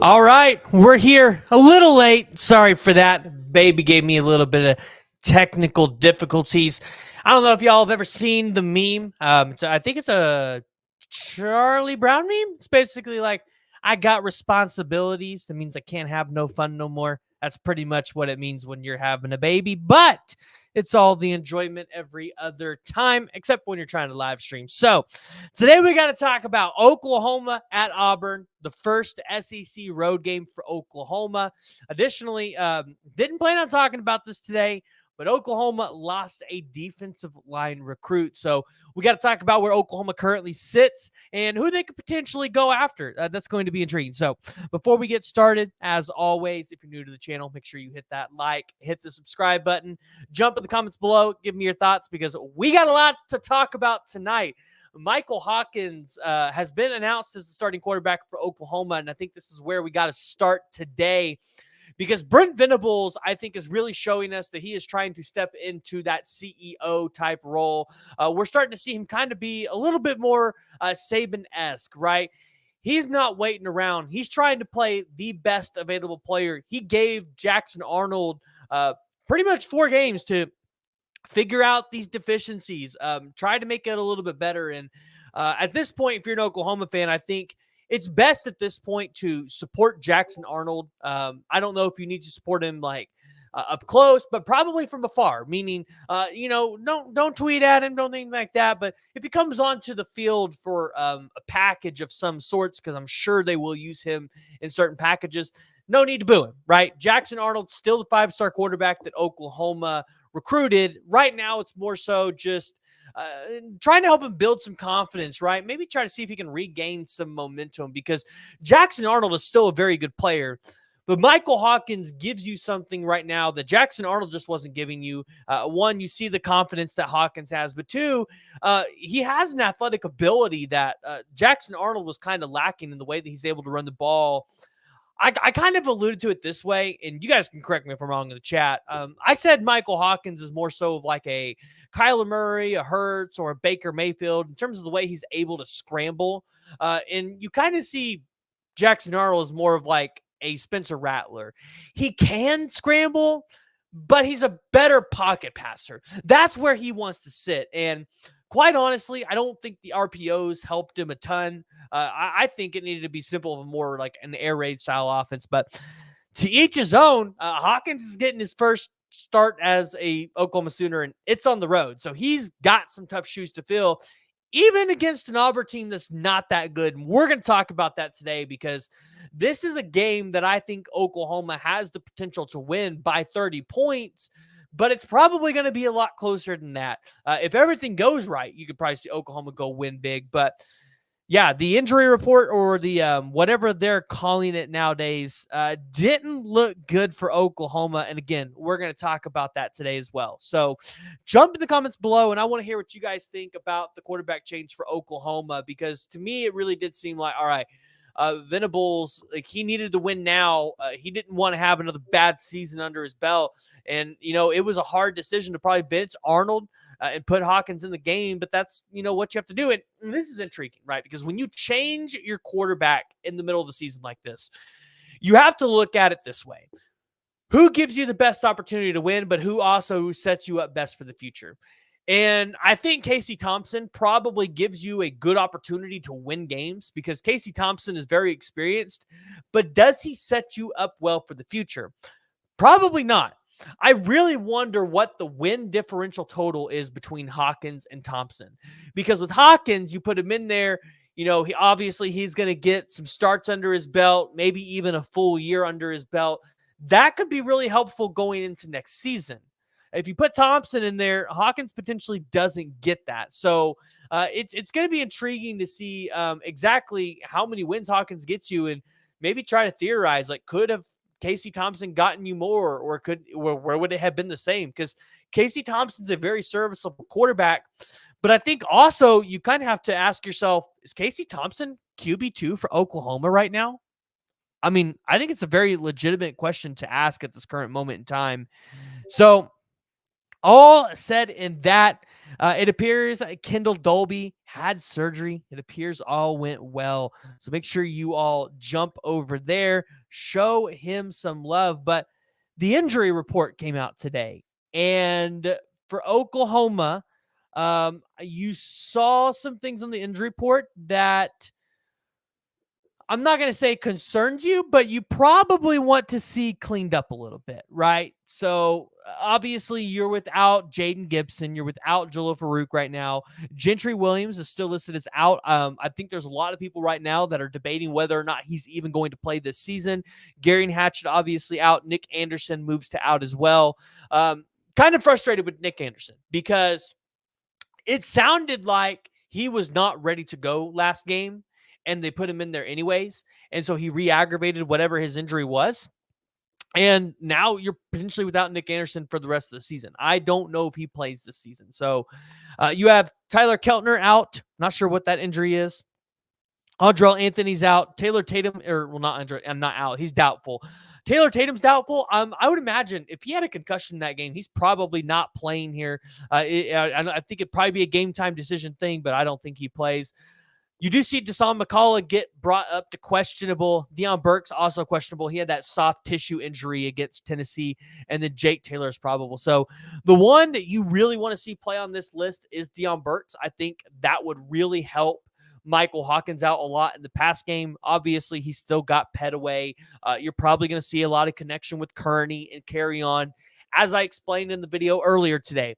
All right, we're here a little late. Sorry for that. Baby gave me a little bit of technical difficulties. I don't know if y'all have ever seen the meme. I think it's a Charlie Brown meme. It's basically like, I got responsibilities. That means I can't have no fun no more. That's pretty much what it means when you're having a baby. But it's all the enjoyment every other time, except when you're trying to live stream. So today we got to talk about Oklahoma at Auburn, the first SEC road game for Oklahoma. Additionally, didn't plan on talking about this today, but Oklahoma lost a defensive line recruit. So we got to talk about where Oklahoma currently sits and who they could potentially go after. That's going to be intriguing. So before we get started, as always, if you're new to the channel, make sure you hit that like, hit the subscribe button, jump in the comments below, give me your thoughts because we got a lot to talk about tonight. Michael Hawkins has been announced as the starting quarterback for Oklahoma, and I think this is where we got to start today because Brent Venables, I think, is really showing us that he is trying to step into that CEO type role. We're starting to see him kind of be a little bit more Saban-esque, right? He's not waiting around. He's trying to play the best available player. He gave Jackson Arnold pretty much 4 games to figure out these deficiencies, try to make it a little bit better. And at this point, if you're an Oklahoma fan, I think it's best at this point to support Jackson Arnold. I don't know if you need to support him like up close, but probably from afar, meaning, don't tweet at him, don't think like that. But if he comes onto the field for a package of some sorts, because I'm sure they will use him in certain packages, no need to boo him, right? Jackson Arnold's still the 5-star quarterback that Oklahoma recruited. Right now, it's more so just trying to help him build some confidence, right? Maybe try to see if he can regain some momentum because Jackson Arnold is still a very good player. But Michael Hawkins gives you something right now that Jackson Arnold just wasn't giving you. One, you see the confidence that Hawkins has, but two, he has an athletic ability that Jackson Arnold was kind of lacking in the way that he's able to run the ball. I kind of alluded to it this way, and you guys can correct me if I'm wrong in the chat. I said Michael Hawkins is more so of like a Kyler Murray, a Hurts, or a Baker Mayfield in terms of the way he's able to scramble. And you kind of see Jackson Arnold as more of like a Spencer Rattler. He can scramble, but he's a better pocket passer. That's where he wants to sit. And quite honestly, I don't think the RPOs helped him a ton. I think it needed to be simple, more like an air raid style offense. But to each his own. Hawkins is getting his first start as a Oklahoma Sooner, and it's on the road. So he's got some tough shoes to fill, even against an Auburn team that's not that good. And we're going to talk about that today because this is a game that I think Oklahoma has the potential to win by 30 points. But it's probably going to be a lot closer than that. If everything goes right, you could probably see Oklahoma go win big. But yeah, the injury report or the whatever they're calling it nowadays didn't look good for Oklahoma. And again, we're going to talk about that today as well. So jump in the comments below, and I want to hear what you guys think about the quarterback change for Oklahoma, because to me, it really did seem like, all right, Venables, like, he needed to win now. He didn't want to have another bad season under his belt. And, it was a hard decision to probably bench Arnold and put Hawkins in the game, but that's, what you have to do. And this is intriguing, right? Because when you change your quarterback in the middle of the season like this, you have to look at it this way. Who gives you the best opportunity to win, but who also sets you up best for the future? And I think Casey Thompson probably gives you a good opportunity to win games because Casey Thompson is very experienced, but does he set you up well for the future? Probably not. I really wonder what the win differential total is between Hawkins and Thompson, because with Hawkins, you put him in there, he's going to get some starts under his belt, maybe even a full year under his belt. That could be really helpful going into next season. If you put Thompson in there, Hawkins potentially doesn't get that. So it's going to be intriguing to see exactly how many wins Hawkins gets you, and maybe try to theorize, like, could have Casey Thompson gotten you more, or where would it have been the same? Because Casey Thompson's a very serviceable quarterback. But I think also you kind of have to ask yourself, is Casey Thompson QB2 for Oklahoma right now? I mean, I think it's a very legitimate question to ask at this current moment in time. So all said in that, it appears Kendall Dolby had surgery. It appears all went well. So make sure you all jump over there, show him some love. But the injury report came out today. And for Oklahoma, you saw some things on the injury report that I'm not going to say concerns you, but you probably want to see cleaned up a little bit, right? So obviously you're without Jaden Gibson. You're without Jalil Farouk right now. Gentry Williams is still listed as out. I think there's a lot of people right now that are debating whether or not he's even going to play this season. Gary Hatchett obviously out. Nick Anderson moves to out as well. Kind of frustrated with Nick Anderson because it sounded like he was not ready to go last game, and they put him in there anyways. And so he re-aggravated whatever his injury was. And now you're potentially without Nick Anderson for the rest of the season. I don't know if he plays this season. So you have Tyler Keltner out. Not sure what that injury is. Andrell Anthony's out. Taylor Tatum, not Andrell, I'm not out. He's doubtful. Taylor Tatum's doubtful. I would imagine if he had a concussion in that game, he's probably not playing here. I think it'd probably be a game time decision thing, but I don't think he plays. You do see Deshaun McCullough get brought up to questionable. Deion Burks also questionable. He had that soft tissue injury against Tennessee, and then Jake Taylor is probable. So the one that you really want to see play on this list is Deion Burks. I think that would really help Michael Hawkins out a lot in the pass game. Obviously, he's still got Petaway. You're probably going to see a lot of connection with Kearney and carry on. As I explained in the video earlier today,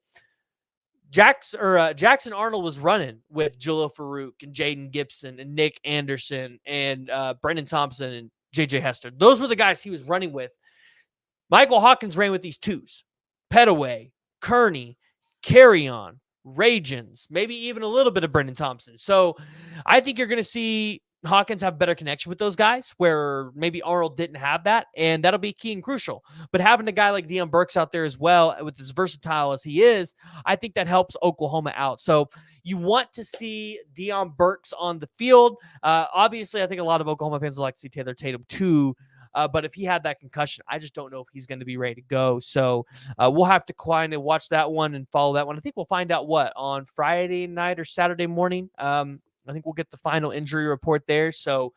Jackson Arnold was running with Jalil Farouk and Jaden Gibson and Nick Anderson and Brendan Thompson and J.J. Hester. Those were the guys he was running with. Michael Hawkins ran with these twos: Petaway, Kearney, Carry-On, Ragens, maybe even a little bit of Brendan Thompson. So I think you're going to see Hawkins have better connection with those guys where maybe Arnold didn't have that, and that'll be key and crucial. But having a guy like Deion Burks out there as well, with as versatile as he is, I think that helps Oklahoma out. So you want to see Deion Burks on the field. Obviously, I think a lot of Oklahoma fans would like to see Taylor Tatum too. But if he had that concussion, I just don't know if he's going to be ready to go. So we'll have to kind of watch that one and follow that one. I think we'll find out on Friday night or Saturday morning. I think we'll get the final injury report there. So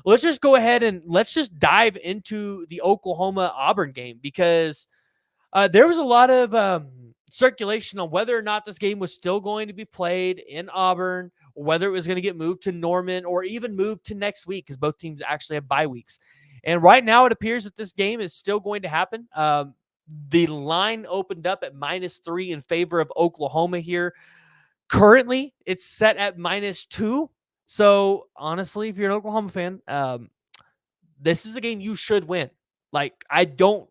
let's just go ahead and let's just dive into the Oklahoma-Auburn game, because there was a lot of circulation on whether or not this game was still going to be played in Auburn, or whether it was going to get moved to Norman or even moved to next week, because both teams actually have bye weeks. And right now it appears that this game is still going to happen. The line opened up at -3 in favor of Oklahoma here. Currently, it's set at -2. So, honestly, if you're an Oklahoma fan, this is a game you should win. Like, I don't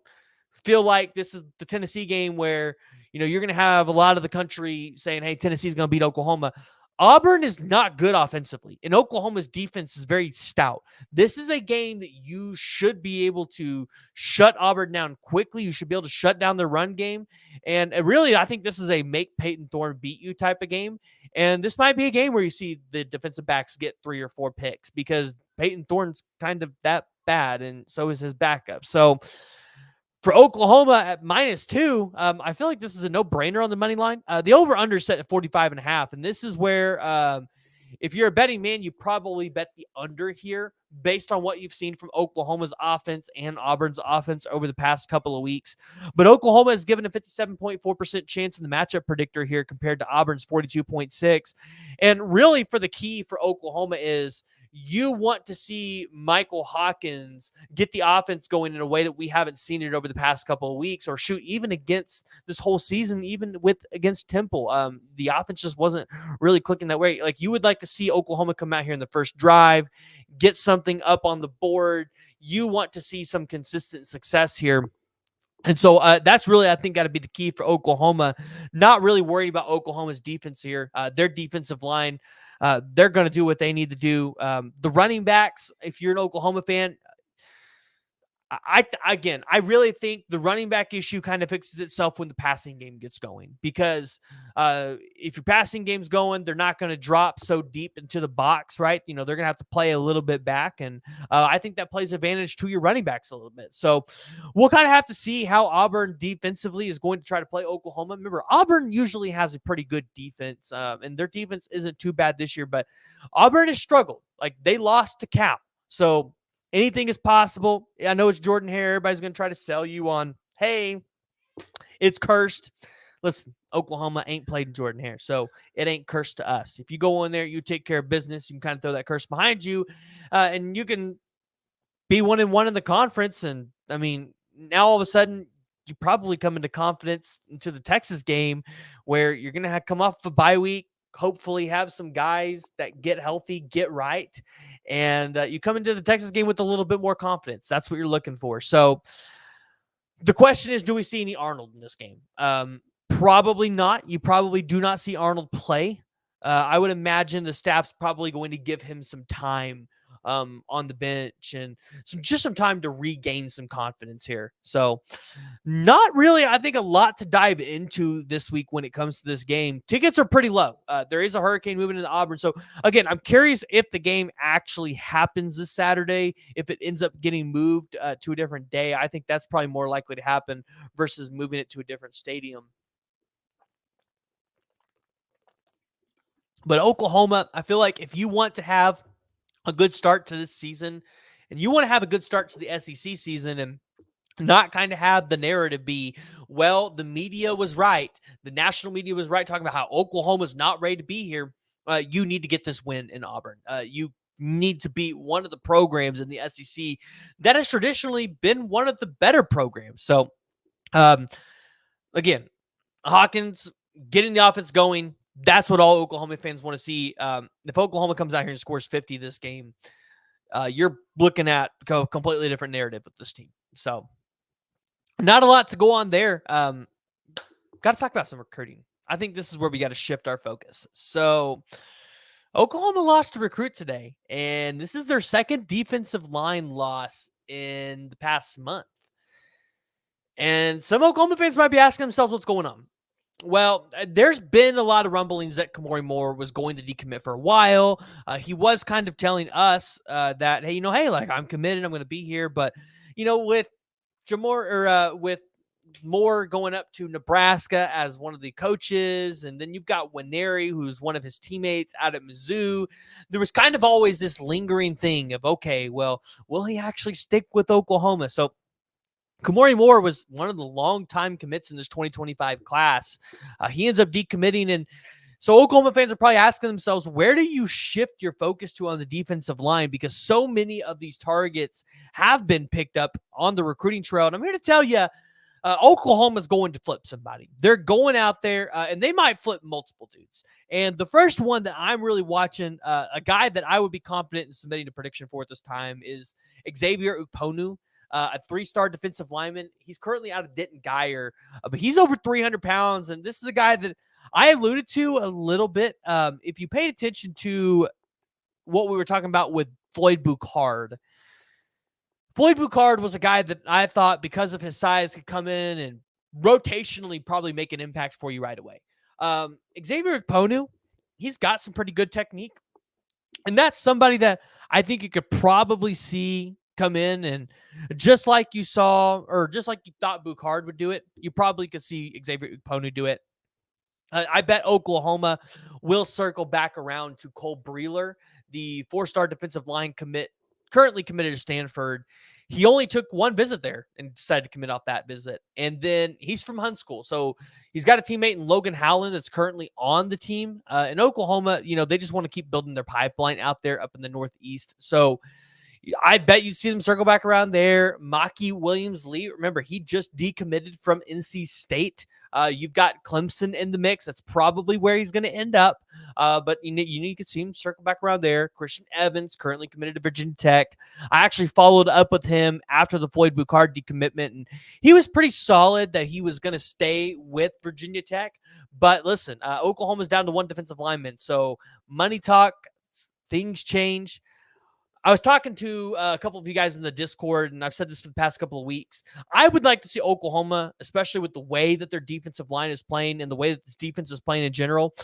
feel like this is the Tennessee game where, you're going to have a lot of the country saying, hey, Tennessee's going to beat Oklahoma. Auburn is not good offensively, and Oklahoma's defense is very stout. This is a game that you should be able to shut Auburn down quickly. You should be able to shut down their run game. And really, I think this is a make Peyton Thorne beat you type of game. And this might be a game where you see the defensive backs get 3 or 4 picks, because Peyton Thorne's kind of that bad, and so is his backup. So for Oklahoma at -2, I feel like this is a no-brainer on the money line. The over-under set at 45.5, and this is where if you're a betting man, you probably bet the under here based on what you've seen from Oklahoma's offense and Auburn's offense over the past couple of weeks. But Oklahoma is given a 57.4% chance in the matchup predictor here compared to Auburn's 42.6. And really, for the key for Oklahoma is you want to see Michael Hawkins get the offense going in a way that we haven't seen it over the past couple of weeks, or shoot, even against this whole season, even against Temple. The offense just wasn't really clicking that way. Like, you would like to see Oklahoma come out here in the first drive, get something up on the board. You want to see some consistent success here. And so that's really, I think, got to be the key for Oklahoma. Not really worried about Oklahoma's defense here. Their defensive line, they're going to do what they need to do. The running backs, if you're an Oklahoma fan, I really think the running back issue kind of fixes itself when the passing game gets going, because if your passing game's going, they're not going to drop so deep into the box, right? They're going to have to play a little bit back, and I think that plays advantage to your running backs a little bit. So we'll kind of have to see how Auburn defensively is going to try to play Oklahoma. Remember, Auburn usually has a pretty good defense, and their defense isn't too bad this year, but Auburn has struggled. Like, they lost to Cal. So anything is possible. I know it's Jordan Hare. Everybody's going to try to sell you on, hey, it's cursed. Listen, Oklahoma ain't played Jordan Hare, so it ain't cursed to us. If you go in there, you take care of business, you can kind of throw that curse behind you, and you can be 1-1 in the conference. And, I mean, now all of a sudden, you probably come into confidence into the Texas game where you're going to come off the bye week, hopefully have some guys that get healthy, get right, and you come into the Texas game with a little bit more confidence. That's what you're looking for. So the question is, do we see any Arnold in this game? Probably not. You probably do not see Arnold play. I would imagine the staff's probably going to give him some time on the bench and some time to regain some confidence here. So not really, I think, a lot to dive into this week when it comes to this game. Tickets are pretty low. There is a hurricane moving into Auburn. So again, I'm curious if the game actually happens this Saturday, if it ends up getting moved to a different day. I think that's probably more likely to happen versus moving it to a different stadium. But Oklahoma, I feel like if you want to have a good start to this season, and you want to have a good start to the SEC season, and not kind of have the narrative be, well, the media was right, the national media was right, talking about how Oklahoma's not ready to be here, you need to get this win in Auburn. You need to be one of the programs in the SEC that has traditionally been one of the better programs. So, again, Hawkins getting the offense going, that's what all Oklahoma fans want to see. If Oklahoma comes out here and scores 50 this game, you're looking at a completely different narrative with this team. So not a lot to go on there. Got to talk about some recruiting. I think this is where we got to shift our focus. So Oklahoma lost a recruit today, and this is their second defensive line loss in the past month. And some Oklahoma fans might be asking themselves what's going on. Well, there's been a lot of rumblings that Kamori Moore was going to decommit for a while. He was kind of telling us that, hey, like, I'm committed, I'm going to be here. But, with with Moore going up to Nebraska as one of the coaches, and then you've got Winery, who's one of his teammates out at Mizzou, there was kind of always this lingering thing of, okay, well, will he actually stick with Oklahoma? So Kamori Moore was one of the long-time commits in this 2025 class. He ends up decommitting, and so Oklahoma fans are probably asking themselves, where do you shift your focus to on the defensive line? Because so many of these targets have been picked up on the recruiting trail, and I'm here to tell you, Oklahoma's going to flip somebody. They're going out there, and they might flip multiple dudes. And the first one that I'm really watching, a guy that I would be confident in submitting a prediction for at this time, is Xavier Ukponu. A 3-star defensive lineman. He's currently out of Denton Guyer, but he's over 300 pounds. And this is a guy that I alluded to a little bit. If you paid attention to what we were talking about with Floyd Boucard was a guy that I thought, because of his size, could come in and rotationally probably make an impact for you right away. Xavier Ukponu, he's got some pretty good technique. And that's somebody that I think you could probably see come in, and just like you saw, or just like you thought Boucard would do it, you probably could see Xavier Ukponu do it. I bet Oklahoma will circle back around to Cole Breeler, the 4-star defensive line commit, currently committed to Stanford. He only took one visit there and decided to commit off that visit. And then he's from Hunt School. So he's got a teammate in Logan Howland that's currently on the team. In Oklahoma, they just want to keep building their pipeline out there up in the Northeast. So I bet you see them circle back around there. Maki Williams-Lee, remember, he just decommitted from NC State. You've got Clemson in the mix. That's probably where he's going to end up. But you could see him circle back around there. Christian Evans, currently committed to Virginia Tech. I actually followed up with him after the Floyd Boucard decommitment, and he was pretty solid that he was going to stay with Virginia Tech. But listen, Oklahoma's down to one defensive lineman. So money talk, things change. I was talking to a couple of you guys in the Discord, and I've said this for the past couple of weeks. I would like to see Oklahoma, especially with the way that their defensive line is playing and the way that this defense is playing in general.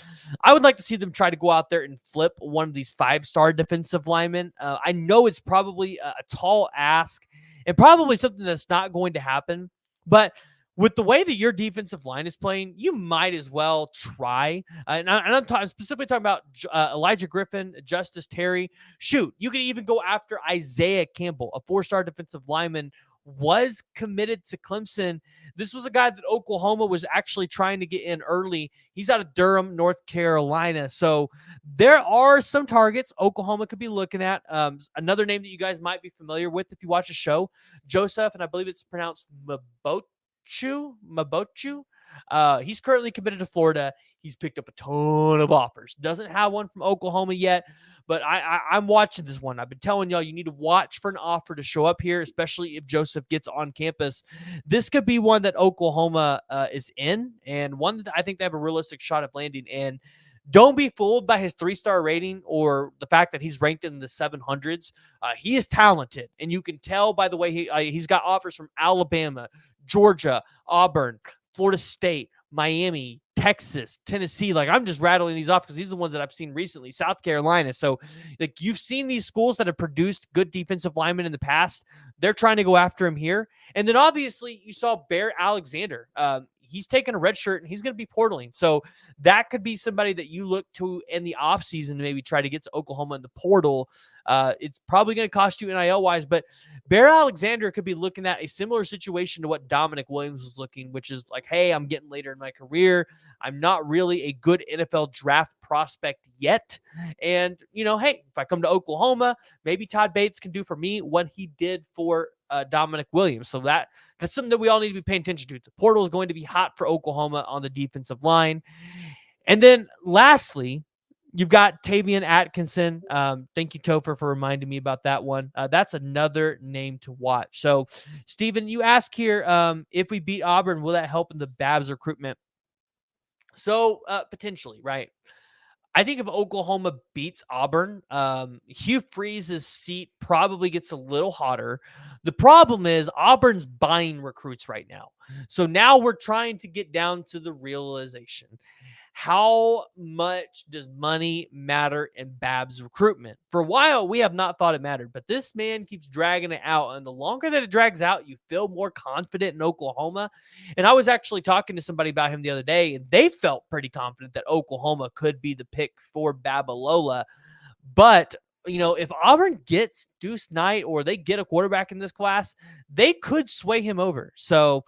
I would like to see them try to go out there and flip one of these 5-star defensive linemen. I know it's probably a tall ask and probably something that's not going to happen, but with the way that your defensive line is playing, you might as well try. I'm specifically talking about Elijah Griffin, Justice Terry. Shoot, you could even go after Isaiah Campbell, a 4-star defensive lineman, was committed to Clemson. This was a guy that Oklahoma was actually trying to get in early. He's out of Durham, North Carolina. So there are some targets Oklahoma could be looking at. Another name that you guys might be familiar with if you watch the show, Joseph, and I believe it's pronounced Mabochu. He's currently committed to Florida. He's picked up a ton of offers. Doesn't have one from Oklahoma yet, but I'm watching this one. I've been telling y'all you need to watch for an offer to show up here, especially if Joseph gets on campus. This could be one that Oklahoma is in, and one that I think they have a realistic shot of landing. And don't be fooled by his 3-star rating or the fact that he's ranked in the 700s. He is talented, and you can tell by the way he's got offers from Alabama, Georgia, Auburn, Florida State, Miami, Texas, Tennessee. Like, I'm just rattling these off because these are the ones that I've seen recently. South Carolina. So, like, you've seen these schools that have produced good defensive linemen in the past. They're trying to go after him here. And then obviously you saw Bear Alexander. He's taking a red shirt and he's going to be portaling. So that could be somebody that you look to in the offseason to maybe try to get to Oklahoma in the portal. It's probably going to cost you NIL wise, but Bear Alexander could be looking at a similar situation to what Dominic Williams was looking, which is like, hey, I'm getting later in my career. I'm not really a good NFL draft prospect yet. And, you know, hey, if I come to Oklahoma, maybe Todd Bates can do for me what he did for Dominic Williams. So that's something that we all need to be paying attention to. The portal is going to be hot for Oklahoma on the defensive line. And then lastly, you've got Tavian Atkinson. Thank you, Topher, for reminding me about that one. That's another name to watch. So, Steven, you ask here, if we beat Auburn, will that help in the Babs recruitment? So, potentially, right? I think if Oklahoma beats Auburn, Hugh Freeze's seat probably gets a little hotter. The problem is Auburn's buying recruits right now. So now we're trying to get down to the realization. How much does money matter in Babs recruitment? For a while, we have not thought it mattered, but this man keeps dragging it out. And the longer that it drags out, you feel more confident in Oklahoma. And I was actually talking to somebody about him the other day, and they felt pretty confident that Oklahoma could be the pick for Babalola. But, you know, if Auburn gets Deuce Knight or they get a quarterback in this class, they could sway him over. So,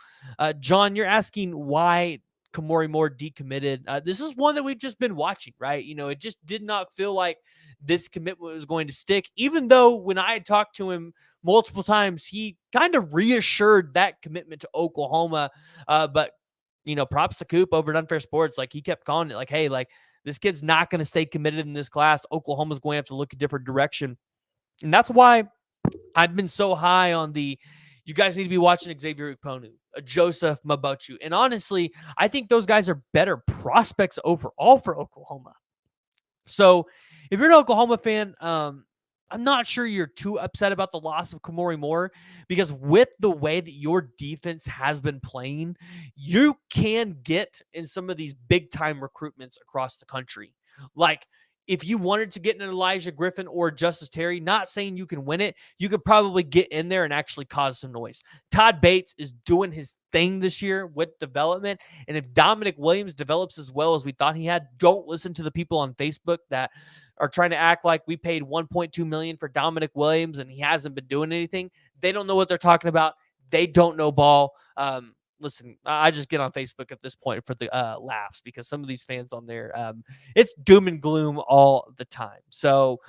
John, you're asking why Kamori Moore decommitted. This is one that we've just been watching, right? You know, it just did not feel like this commitment was going to stick, even though when I had talked to him multiple times, he kind of reassured that commitment to Oklahoma. But, you know, props to Coop over at Unfair Sports. Like, he kept calling it like, hey, like, this kid's not going to stay committed in this class. Oklahoma's going to have to look a different direction. And that's why I've been so high on you guys need to be watching Xavier Ukponu, Joseph Mabochu. And honestly, I think those guys are better prospects overall for Oklahoma. So if you're an Oklahoma fan, I'm not sure you're too upset about the loss of Kamori Moore, because with the way that your defense has been playing, you can get in some of these big time recruitments across the country. Like, if you wanted to get an Elijah Griffin or Justice Terry, not saying you can win it, you could probably get in there and actually cause some noise. Todd Bates is doing his thing this year with development. And if Dominic Williams develops as well as we thought he had, don't listen to the people on Facebook that are trying to act like we paid $1.2 million for Dominic Williams and he hasn't been doing anything. They don't know what they're talking about. They don't know ball. Listen, I just get on Facebook at this point for the laughs, because some of these fans on there, it's doom and gloom all the time. So,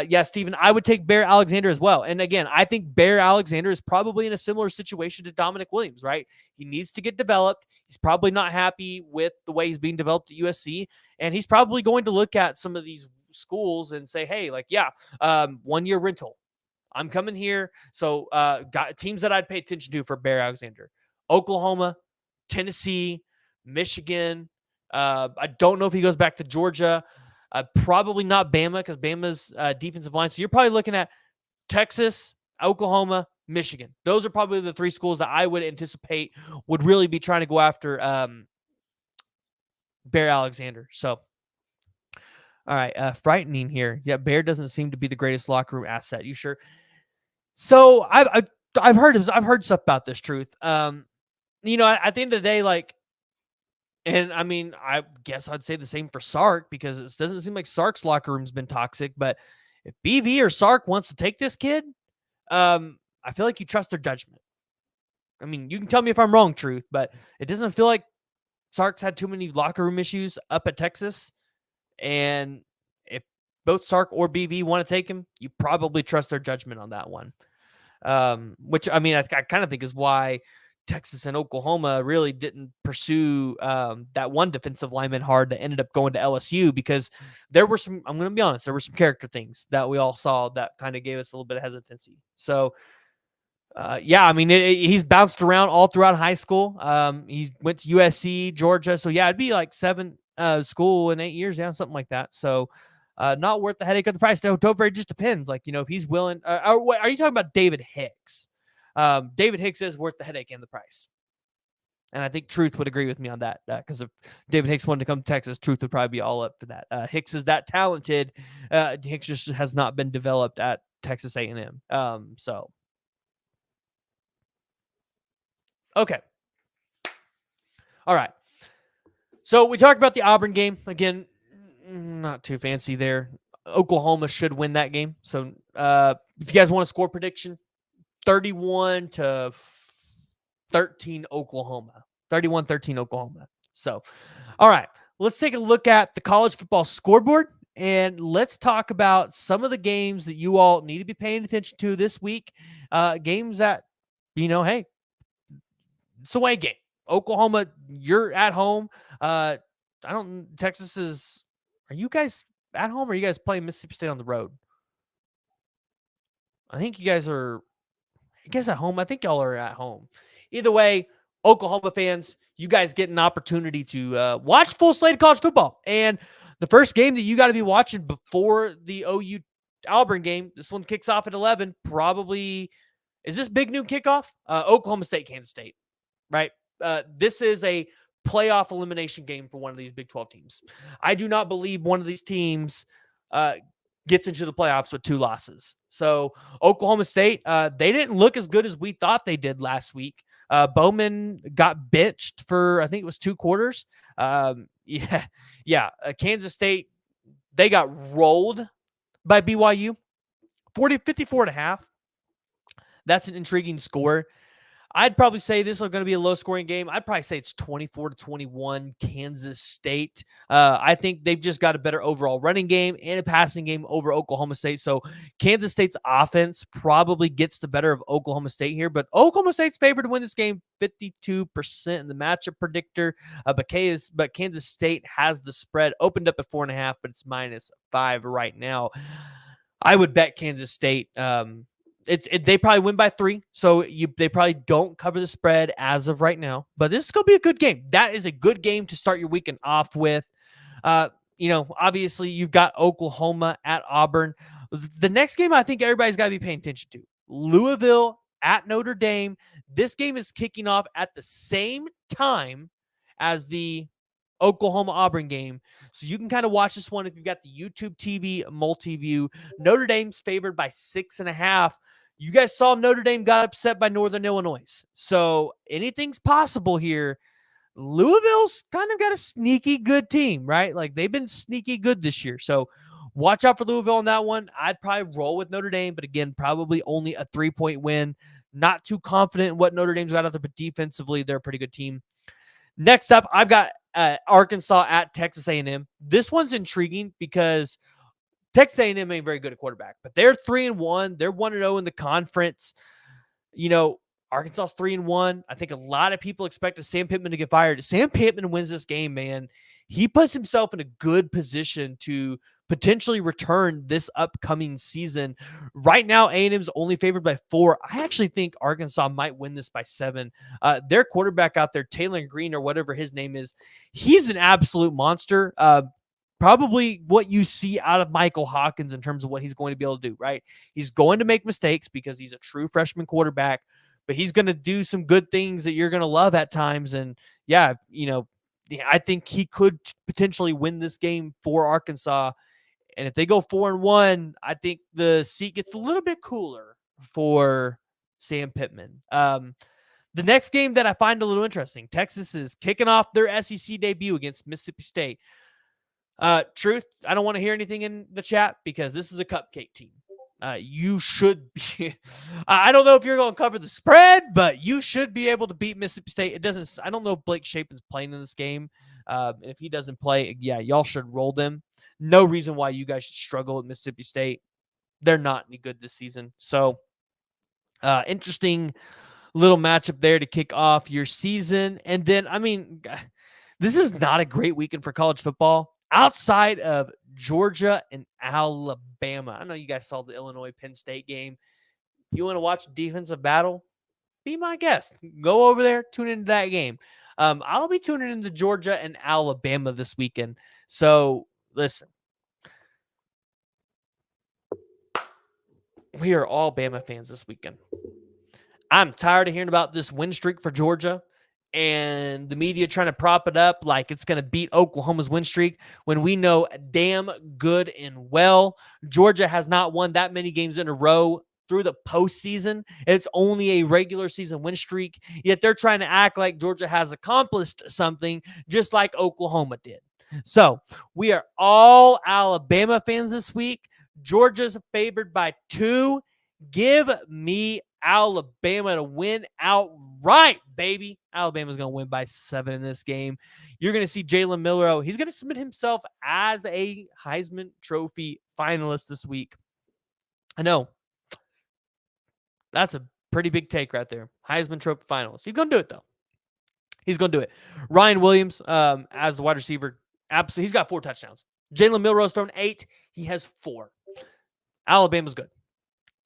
yeah, Steven, I would take Bear Alexander as well. And again, I think Bear Alexander is probably in a similar situation to Dominic Williams, right? He needs to get developed. He's probably not happy with the way he's being developed at USC. And he's probably going to look at some of these schools and say, hey, like, yeah, 1 year rental. I'm coming here. So got teams that I'd pay attention to for Bear Alexander: Oklahoma, Tennessee, Michigan. I don't know if he goes back to Georgia. Probably not Bama, because Bama's defensive line. So you're probably looking at Texas, Oklahoma, Michigan. Those are probably the 3 schools that I would anticipate would really be trying to go after Bear Alexander. So, all right, frightening here. Yeah, Bear doesn't seem to be the greatest locker room asset. You sure? So I've heard stuff about this. Truth. At the end of the day, like, and I mean, I guess I'd say the same for Sark because it doesn't seem like Sark's locker room's been toxic. But if BV or Sark wants to take this kid, I feel like you trust their judgment. I mean, you can tell me if I'm wrong, Truth, but it doesn't feel like Sark's had too many locker room issues up at Texas. And if both Sark or BV want to take him, you probably trust their judgment on that one. Which, I mean, I kind of think is why Texas and Oklahoma really didn't pursue that one defensive lineman hard that ended up going to LSU because there were some, I'm going to be honest, there were some character things that we all saw that kind of gave us a little bit of hesitancy. So, yeah, I mean, he's bounced around all throughout high school. He went to USC, Georgia. So, yeah, it'd be like 7 school in 8 years, yeah, something like that. So, not worth the headache of the price. No, it just depends. Like, if he's willing. Are you talking about David Hicks? David Hicks is worth the headache and the price. And I think Truth would agree with me on that because if David Hicks wanted to come to Texas, Truth would probably be all up for that. Hicks is that talented. Hicks just has not been developed at Texas A&M. So. Okay. All right. So we talked about the Auburn game. Again, not too fancy there. Oklahoma should win that game. So if you guys want a score prediction, 31-13 Oklahoma. 31-13 Oklahoma. So, all right. Let's take a look at the college football scoreboard, and let's talk about some of the games that you all need to be paying attention to this week. Games that, hey, it's a away game. Oklahoma, you're at home. Texas is, are you guys at home or are you guys playing Mississippi State on the road? I think you guys at home. I think y'all are at home. Either way, Oklahoma fans, you guys get an opportunity to watch full slate of college football. And the first game that you got to be watching before the OU Auburn game, this one kicks off at 11. Probably, is this big noon kickoff? Oklahoma State, Kansas State. Right? This is a playoff elimination game for one of these Big 12 teams. I do not believe one of these teams gets into the playoffs with 2 losses. So Oklahoma State, they didn't look as good as we thought they did last week. Bowman got benched for, I think it was 2 quarters. Kansas State, they got rolled by BYU, 54.5. That's an intriguing score. I'd probably say this is going to be a low-scoring game. I'd probably say it's 24-21 Kansas State. I think they've just got a better overall running game and a passing game over Oklahoma State. So Kansas State's offense probably gets the better of Oklahoma State here. But Oklahoma State's favored to win this game, 52% in the matchup predictor. But Kansas State has the spread opened up at 4.5, but it's -5 right now. I would bet Kansas State. They probably win by 3, so they probably don't cover the spread as of right now. But this is going to be a good game. That is a good game to start your weekend off with. Obviously, you've got Oklahoma at Auburn. The next game I think everybody's got to be paying attention to. Louisville at Notre Dame. This game is kicking off at the same time as the Oklahoma-Auburn game. So you can kind of watch this one if you've got the YouTube TV multi-view. Notre Dame's favored by 6.5. You guys saw Notre Dame got upset by Northern Illinois. So anything's possible here. Louisville's kind of got a sneaky good team, right? Like they've been sneaky good this year. So watch out for Louisville on that one. I'd probably roll with Notre Dame, but again, probably only a 3-point win. Not too confident in what Notre Dame's got out there, but defensively, they're a pretty good team. Next up, I've got Arkansas at Texas A&M. This one's intriguing because Texas A&M ain't very good at quarterback, but they're 3-1. They're 1-0 in the conference. Arkansas's 3-1. I think a lot of people expected Sam Pittman to get fired. If Sam Pittman wins this game, man, he puts himself in a good position to potentially return this upcoming season. Right now, A&M's only favored by 4. I actually think Arkansas might win this by 7. Their quarterback out there, Taylor Green or whatever his name is, he's an absolute monster. probably what you see out of Michael Hawkins in terms of what he's going to be able to do, right? He's going to make mistakes because he's a true freshman quarterback, but he's going to do some good things that you're going to love at times. And yeah, I think he could potentially win this game for Arkansas. And if they go 4-1, I think the seat gets a little bit cooler for Sam Pittman. The next game that I find a little interesting, Texas is kicking off their SEC debut against Mississippi State. Truth, I don't want to hear anything in the chat because this is a cupcake team. You should be. I don't know if you're going to cover the spread, but you should be able to beat Mississippi State. It doesn't. I don't know if Blake Shapen's playing in this game. If he doesn't play, yeah, y'all should roll them. No reason why you guys should struggle at Mississippi State. They're not any good this season. So, interesting little matchup there to kick off your season. And then, I mean, this is not a great weekend for college football outside of Georgia and Alabama. I know you guys saw the Illinois-Penn State game. If you want to watch defensive battle, be my guest. Go over there, tune into that game. I'll be tuning into Georgia and Alabama this weekend. So, listen. We are all Bama fans this weekend. I'm tired of hearing about this win streak for Georgia and the media trying to prop it up like it's going to beat Oklahoma's win streak when we know damn good and well Georgia has not won that many games in a row through the postseason. It's only a regular season win streak, yet they're trying to act like Georgia has accomplished something just like Oklahoma did. So we are all Alabama fans this week. Georgia's favored by 2. Give me Alabama to win outright, baby. Alabama's going to win by 7 in this game. You're going to see Jalen Milroe. He's going to submit himself as a Heisman Trophy finalist this week. I know. That's a pretty big take right there. Heisman Trophy finalist. He's going to do it, though. He's going to do it. Ryan Williams, as the wide receiver, absolutely, he's got 4 touchdowns. Jalen Milroe's thrown 8. He has 4. Alabama's good.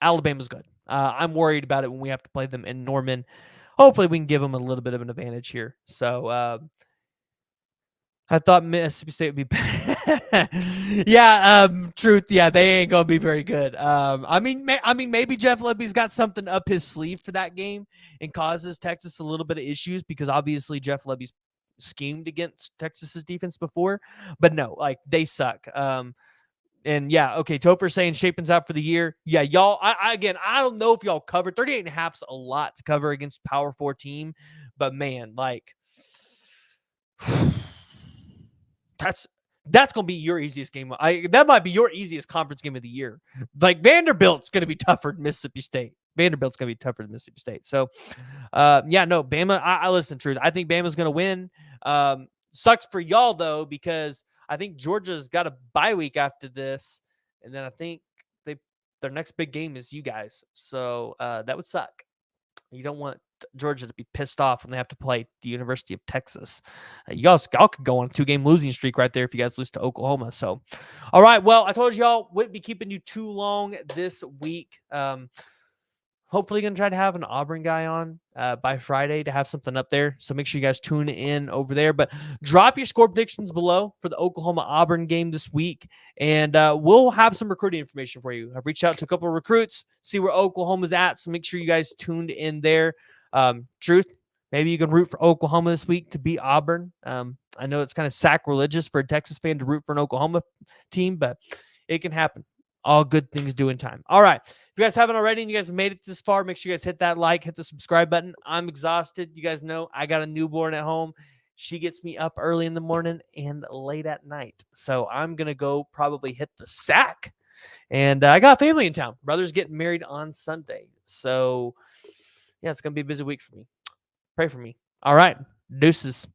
Alabama's good. I'm worried about it when we have to play them in Norman. Hopefully we can give them a little bit of an advantage here. So I thought Mississippi State would be better. Yeah, truth. Yeah, they ain't gonna be very good. I mean, maybe Jeff Lebby's got something up his sleeve for that game and causes Texas a little bit of issues because obviously Jeff Lebby's schemed against Texas's defense before, but no, like they suck. And yeah, okay, Topher saying Shapen's out for the year. Yeah, y'all, I don't know if y'all covered. 38.5's a lot to cover against Power 4 team, but man, like, that's going to be your easiest game. That might be your easiest conference game of the year. Like, Vanderbilt's going to be tougher than Mississippi State. Vanderbilt's going to be tougher than Mississippi State. So, yeah, no, Bama, I listen, truth. I think Bama's going to win. Sucks for y'all, though, because I think Georgia's got a bye week after this, and then I think their next big game is you guys. So that would suck. You don't want Georgia to be pissed off when they have to play the University of Texas. Y'all could go on a 2-game losing streak right there if you guys lose to Oklahoma. So, all right, well, I told y'all wouldn't be keeping you too long this week. Hopefully going to try to have an Auburn guy on by Friday to have something up there. So make sure you guys tune in over there. But drop your score predictions below for the Oklahoma-Auburn game this week. And we'll have some recruiting information for you. I've reached out to a couple of recruits, see where Oklahoma's at. So make sure you guys tuned in there. Truth, maybe you can root for Oklahoma this week to beat Auburn. I know it's kind of sacrilegious for a Texas fan to root for an Oklahoma team, but it can happen. All good things do in time. All right. If you guys haven't already and you guys have made it this far, make sure you guys hit that like, hit the subscribe button. I'm exhausted. You guys know I got a newborn at home. She gets me up early in the morning and late at night. So I'm going to go probably hit the sack. And I got family in town. Brother's getting married on Sunday. So, yeah, it's going to be a busy week for me. Pray for me. All right. Deuces.